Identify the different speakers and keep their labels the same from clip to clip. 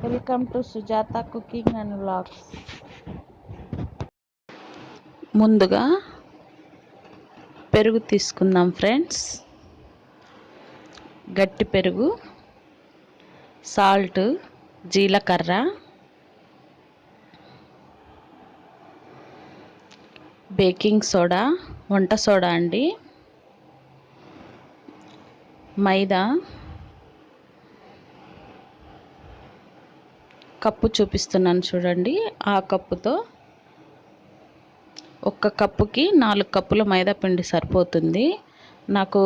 Speaker 1: Welcome to Sujatha cooking and vlogs. ముందుగా పెరుగు తీసుకుందాం ఫ్రెండ్స్. గట్టి పెరుగు, సాల్ట్, జీలకర్ర, బేకింగ్ సోడా, వంట సోడా అండి, మైదా, కప్పు చూపిస్తున్నాను చూడండి. ఆ కప్పుతో ఒక్క కప్పుకి 4 కప్పుల మైదా పిండి సరిపోతుంది. నాకు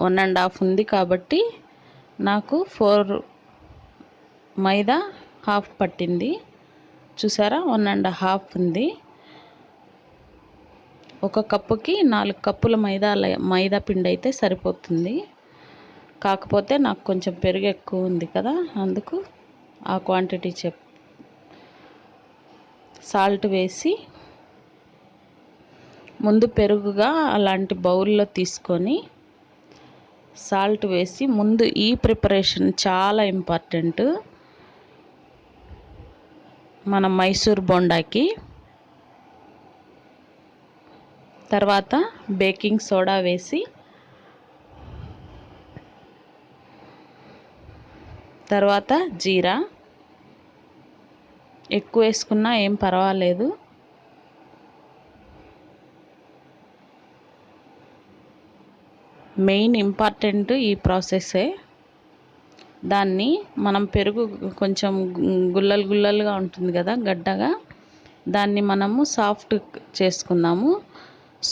Speaker 1: 1.5 ఉంది కాబట్టి నాకు 4 మైదా హాఫ్ పట్టింది. చూసారా, 1.5 ఉంది. ఒక కప్పుకి 4 కప్పుల మైదా పిండి అయితే సరిపోతుంది. కాకపోతే నాకు కొంచెం పెరుగు ఎక్కువ ఉంది కదా, అందుకు ఆ క్వాంటిటీ సాల్ట్ వేసి ముందు పెరుగుగా అలాంటి బౌల్లో తీసుకొని సాల్ట్ వేసి ముందు ఈ ప్రిపరేషన్ చాలా ఇంపార్టెంట్ మన మైసూర్ బోండాకి. తర్వాత బేకింగ్ సోడా వేసి, తర్వాత జీరా ఎక్కువ వేసుకున్నా ఏం పర్వాలేదు. మెయిన్ ఇంపార్టెంట్ ఈ ప్రాసెస్సే. దాన్ని మనం పెరుగు కొంచెం గుల్లలుగా ఉంటుంది కదా, గడ్డగా, దాన్ని మనము సాఫ్ట్ చేసుకుందాము.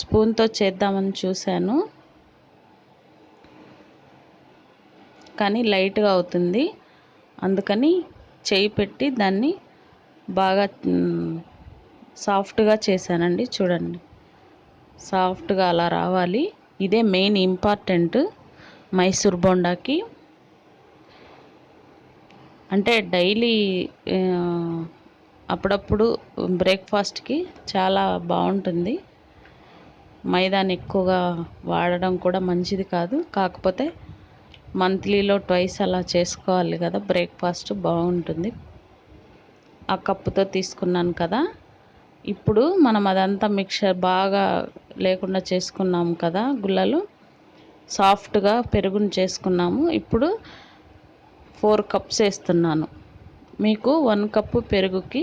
Speaker 1: స్పూన్తో చేద్దామని చూశాను కానీ లైట్గా అవుతుంది. అందుకని చేయి పెట్టి దాన్ని బాగా సాఫ్ట్గా చేశానండి. చూడండి, సాఫ్ట్గా అలా రావాలి. ఇదే మెయిన్ ఇంపార్టెంట్ మైసూర్ బోండాకి. అంటే డైలీ అప్పుడప్పుడు బ్రేక్ఫాస్ట్కి చాలా బాగుంటుంది. మైదాని ఎక్కువగా వాడడం కూడా మంచిది కాదు. కాకపోతే మంత్లీలో ట్వైస్ అలా చేసుకోవాలి కదా, బ్రేక్ఫాస్ట్ బాగుంటుంది. ఆ కప్పుతో తీసుకున్నాను కదా. ఇప్పుడు మనం అదంతా మిక్చర్ బాగా లేకుండా చేసుకున్నాము కదా, గుల్లలు సాఫ్ట్గా పెరుగుని చేసుకున్నాము. ఇప్పుడు 4 కప్స్ వేస్తున్నాను. మీకు 1 కప్పు పెరుగుకి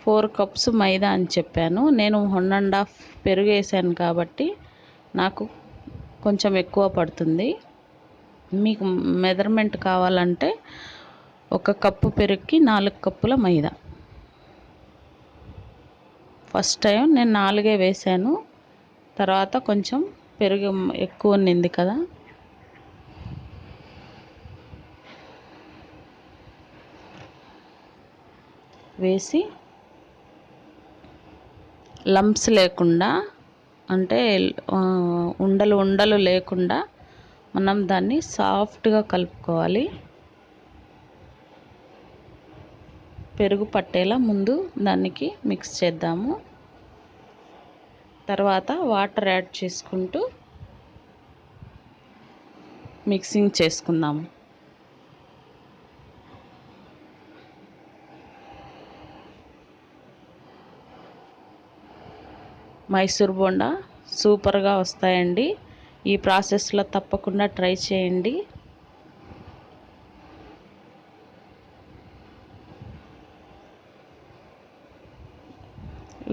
Speaker 1: 4 కప్స్ మైదా అని చెప్పాను. నేను 1.5 పెరుగు వేసాను కాబట్టి నాకు కొంచెం ఎక్కువ పడుతుంది. మీకు మెజర్మెంట్ కావాలంటే 1 కప్పు పెరుగుకి 4 కప్పుల మైదా. ఫస్ట్ టైం నేను 4 వేసాను. తర్వాత కొంచెం పెరుగు ఎక్కువ ఉన్నింది కదా, వేసి లంప్స్ లేకుండా, అంటే ఉండలు లేకుండా మనం దాన్ని సాఫ్ట్గా కలుపుకోవాలి. పెరుగు పట్టేలా ముందు దానికి మిక్స్ చేద్దాము. తర్వాత వాటర్ యాడ్ చేసుకుంటూ మిక్సింగ్ చేసుకుందాము. మైసూర్ బోండా సూపర్గా వస్తాయండి. ఈ ప్రాసెస్లో తప్పకుండా ట్రై చేయండి.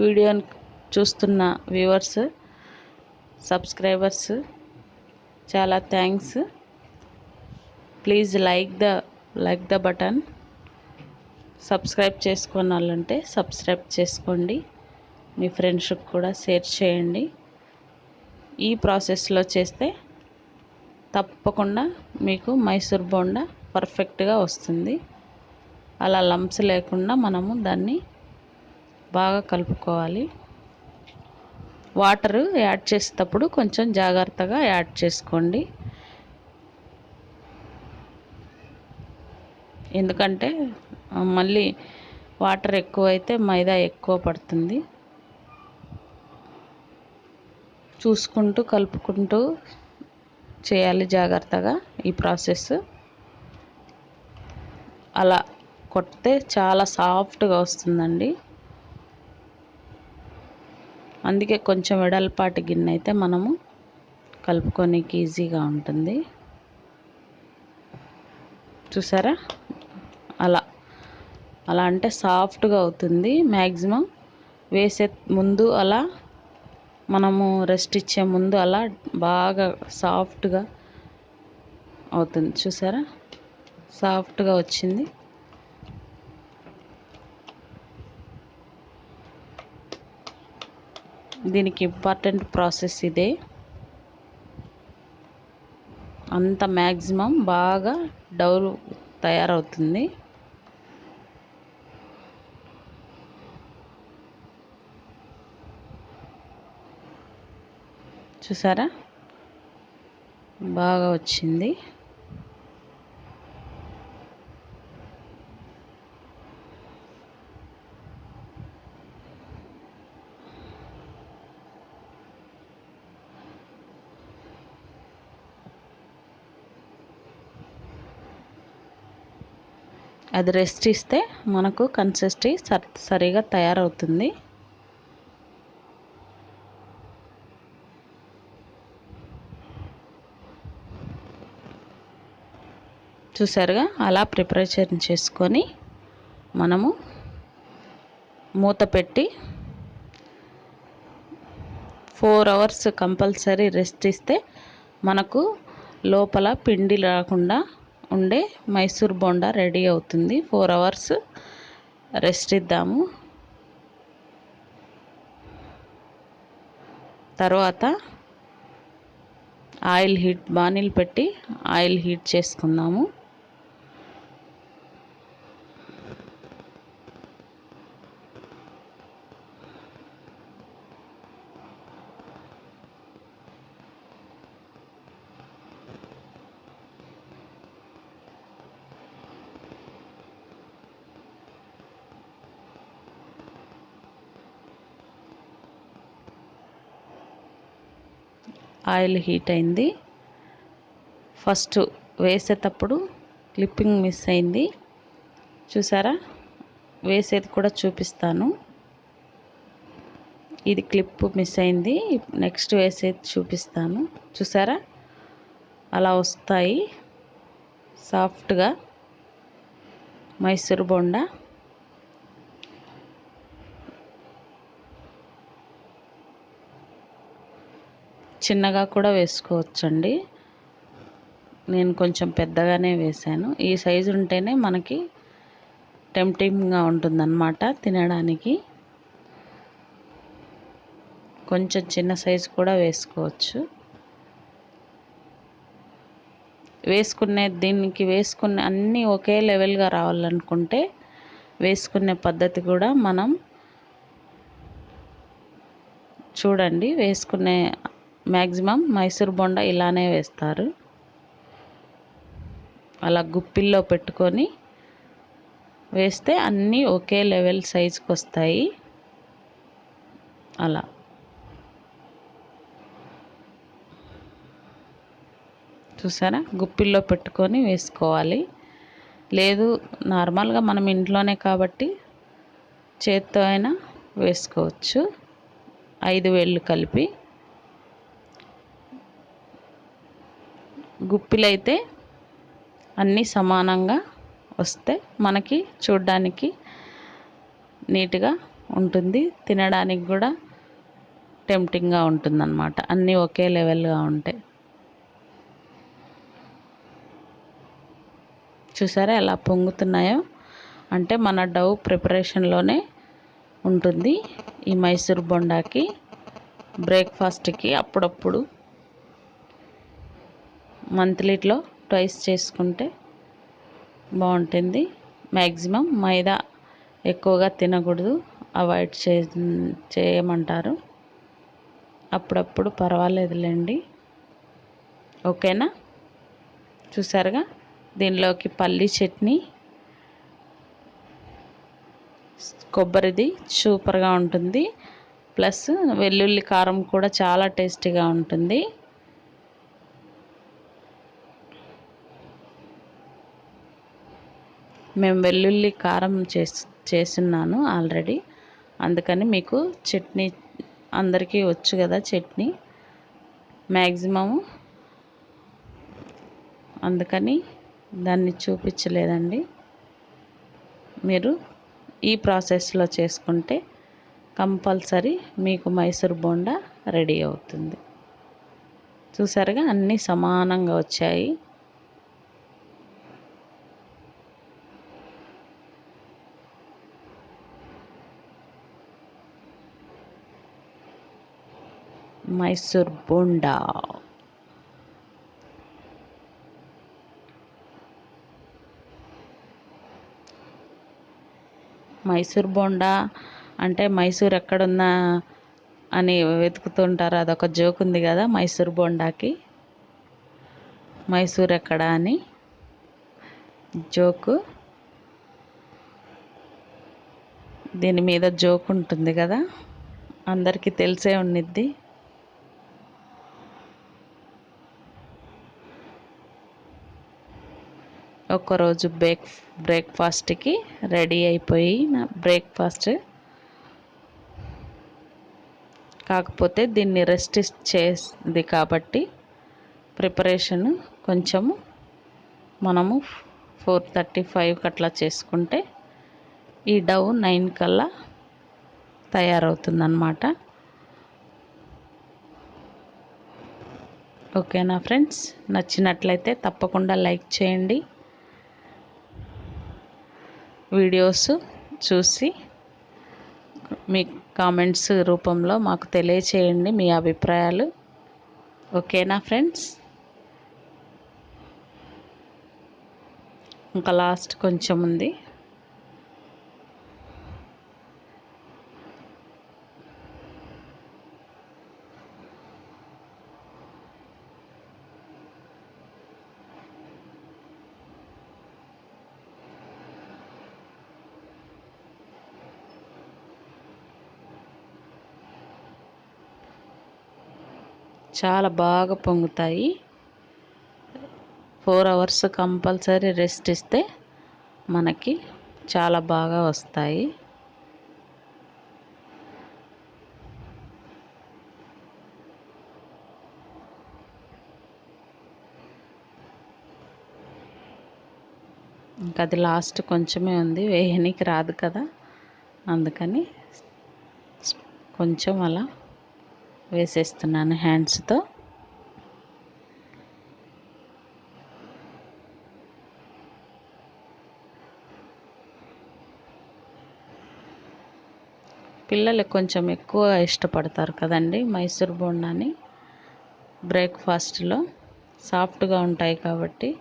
Speaker 1: వీడియోని చూస్తున్న వ్యూవర్స్, సబ్స్క్రైబర్స్ చాలా thanks. Please like the button. Subscribe చేసుకున్న వాళ్ళంటే సబ్స్క్రైబ్ చేసుకోండి. మీ ఫ్రెండ్స్కి కూడా షేర్ చేయండి. ఈ ప్రాసెస్లో చేస్తే తప్పకుండా మీకు మైసూర్ బోండా పర్ఫెక్ట్గా వస్తుంది. అలా లంప్స్ లేకుండా మనము దాన్ని బాగా కలుపుకోవాలి. వాటర్ యాడ్ చేసేటప్పుడు కొంచెం జాగ్రత్తగా యాడ్ చేసుకోండి. ఎందుకంటే మళ్ళీ వాటర్ ఎక్కువైతే మైదా ఎక్కువ పడుతుంది. చూసుకుంటూ కలుపుకుంటూ చేయాలి జాగ్రత్తగా ఈ ప్రాసెస్. అలా కొడితే చాలా సాఫ్ట్గా వస్తుందండి. అందుకే కొంచెం వెడల్పాటి గిన్నె అయితే మనము కలుపుకోనికి ఈజీగా ఉంటుంది. చూసారా, అలా అలా అంటే సాఫ్ట్గా అవుతుంది. మ్యాక్సిమం వేసే ముందు అలా మనము రెస్ట్ ఇచ్చే ముందు అలా బాగా సాఫ్ట్గా అవుతుంది. చూసారా, సాఫ్ట్గా వచ్చింది. దీనికి ఇంపార్టెంట్ ప్రాసెస్ ఇదే. అంత మ్యాక్సిమం బాగా డౌ తయారవుతుంది. చూసారా, బాగా వచ్చింది. అది రెస్ట్ ఇస్తే మనకు కన్సిస్టెన్సీ సరిగా తయారవుతుంది. చూసారుగా, అలా ప్రిపరేషన్ చేసుకొని మనము మూత పెట్టి 4 అవర్స్ కంపల్సరీ రెస్ట్ ఇస్తే మనకు లోపల పిండి రాకుండా ఉండే మైసూర్ బోండా రెడీ అవుతుంది. 4 అవర్స్ రెస్ట్ ఇద్దాము. తర్వాత ఆయిల్ హీట్ బాణీలు పెట్టి ఆయిల్ హీట్ చేసుకుందాము. ఆయిల్ హీట్ అయింది. ఫస్ట్ వేసేటప్పుడు క్లిప్పింగ్ మిస్ అయింది. చూసారా, వేసేది కూడా చూపిస్తాను. ఇది క్లిప్ మిస్ అయింది. నెక్స్ట్ వేసేది చూపిస్తాను. చూసారా, అలా వస్తాయి సాఫ్ట్గా మైసూర్ బోండా. చిన్నగా కూడా వేసుకోవచ్చండి. నేను కొంచెం పెద్దగానే వేసాను. ఈ సైజు ఉంటేనే మనకి టెంప్టింగ్గా ఉంటుందన్నమాట తినడానికి. కొంచెం చిన్న సైజు కూడా వేసుకోవచ్చు. దీనికి వేసుకునే అన్నీ ఒకే లెవెల్గా రావాలనుకుంటే వేసుకునే పద్ధతి కూడా మనం చూడండి. వేసుకునే మ్యాక్సిమం మైసూర్ బోండా ఇలానే వేస్తారు. అలా గుప్పిల్లో పెట్టుకొని వేస్తే అన్నీ ఒకే లెవెల్ సైజుకి వస్తాయి. అలా చూసారా, గుప్పిల్లో పెట్టుకొని వేసుకోవాలి. లేదు నార్మల్గా మనం ఇంట్లోనే కాబట్టి చేత్తో అయినా వేసుకోవచ్చు. 5 వేళ్ళు కలిపి. గుప్పిలైతే అన్నీ సమానంగా వస్తే మనకి చూడ్డానికి నీట్గా ఉంటుంది. తినడానికి కూడా టెంప్టింగ్గా ఉంటుందన్నమాట, అన్నీ ఒకే లెవెల్గా ఉంటాయి. చూసారా ఎలా పొంగుతున్నాయో, అంటే మన డౌ ప్రిపరేషన్లోనే ఉంటుంది. ఈ మైసూర్ బొండాకి బ్రేక్ఫాస్ట్కి అప్పుడప్పుడు మంత్లీలో ట్వైస్ చేసుకుంటే బాగుంటుంది. మ్యాక్సిమం మైదా ఎక్కువగా తినకూడదు, అవాయిడ్ చేయమంటారు. అప్పుడప్పుడు పర్వాలేదులేండి. ఓకేనా, చూసారుగా. దీనిలోకి పల్లి చట్నీ, కొబ్బరిది సూపర్గా ఉంటుంది. ప్లస్ వెల్లుల్లి కారం కూడా చాలా టేస్టీగా ఉంటుంది. మేము వెల్లుల్లి కారం చేస్తున్నాను ఆల్రెడీ, అందుకని మీకు చట్నీ అందరికీ వచ్చు కదా చట్నీ మ్యాక్సిమము, అందుకని దాన్ని చూపించలేదండి. మీరు ఈ ప్రాసెస్లో చేసుకుంటే కంపల్సరీ మీకు మైసూర్ బోండా రెడీ అవుతుంది. చూసారుగా అన్నీ సమానంగా వచ్చాయి. మైసూర్ బోండా మైసూర్ బోండా అంటే మైసూర్ ఎక్కడున్నా అని వెతుకుతుంటారు. అదొక జోక్ ఉంది కదా మైసూర్ బోండాకి, మైసూర్ ఎక్కడ అని జోకు. దీని మీద జోక్ ఉంటుంది కదా, అందరికీ తెలిసే ఉండిద్ది. ఒక్కరోజు బ్రేక్ఫాస్ట్కి రెడీ అయిపోయి నా బ్రేక్ఫాస్ట్. కాకపోతే దీన్ని రెస్ట్ చేసింది కాబట్టి ప్రిపరేషన్ కొంచెము మనము 4:35కి అట్లా చేసుకుంటే ఈ డవ్ 9 కల్లా తయారవుతుందన్నమాట. ఓకేనా ఫ్రెండ్స్, నచ్చినట్లయితే తప్పకుండా లైక్ చేయండి. వీడియోస్ చూసి మీ కామెంట్స్ రూపంలో మాకు తెలియచేయండి మీ అభిప్రాయాలు. ఓకేనా ఫ్రెండ్స్, ఇంకా లాస్ట్ కొంచెం ఉంది. చాలా బాగా పొంగుతాయి. 4 అవర్స్ కంపల్సరీ రెస్ట్ ఇస్తే మనకి చాలా బాగా వస్తాయి. ఇంకా అది లాస్ట్ కొంచెమే ఉంది, వేయనికి రాదు కదా, అందుకని కొంచెం అలా వేసేస్తున్నాను హ్యాండ్స్తో. పిల్లలు కొంచెం ఎక్కువ ఇష్టపడతారు కదండి మైసూర్ బోండాని. బ్రేక్ఫాస్ట్లో సాఫ్ట్గా ఉంటాయి కాబట్టి.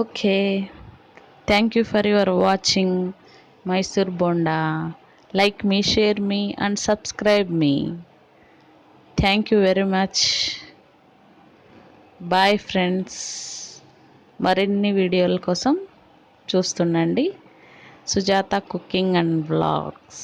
Speaker 1: Okay, thank you for your watching Mysore Bonda. Like me, share me and subscribe me. Thank you very much. Bye friends. మరిన్ని వీడియోల కోసం చూస్తుండండి సుజాత కుకింగ్ అండ్ వ్లాగ్స్.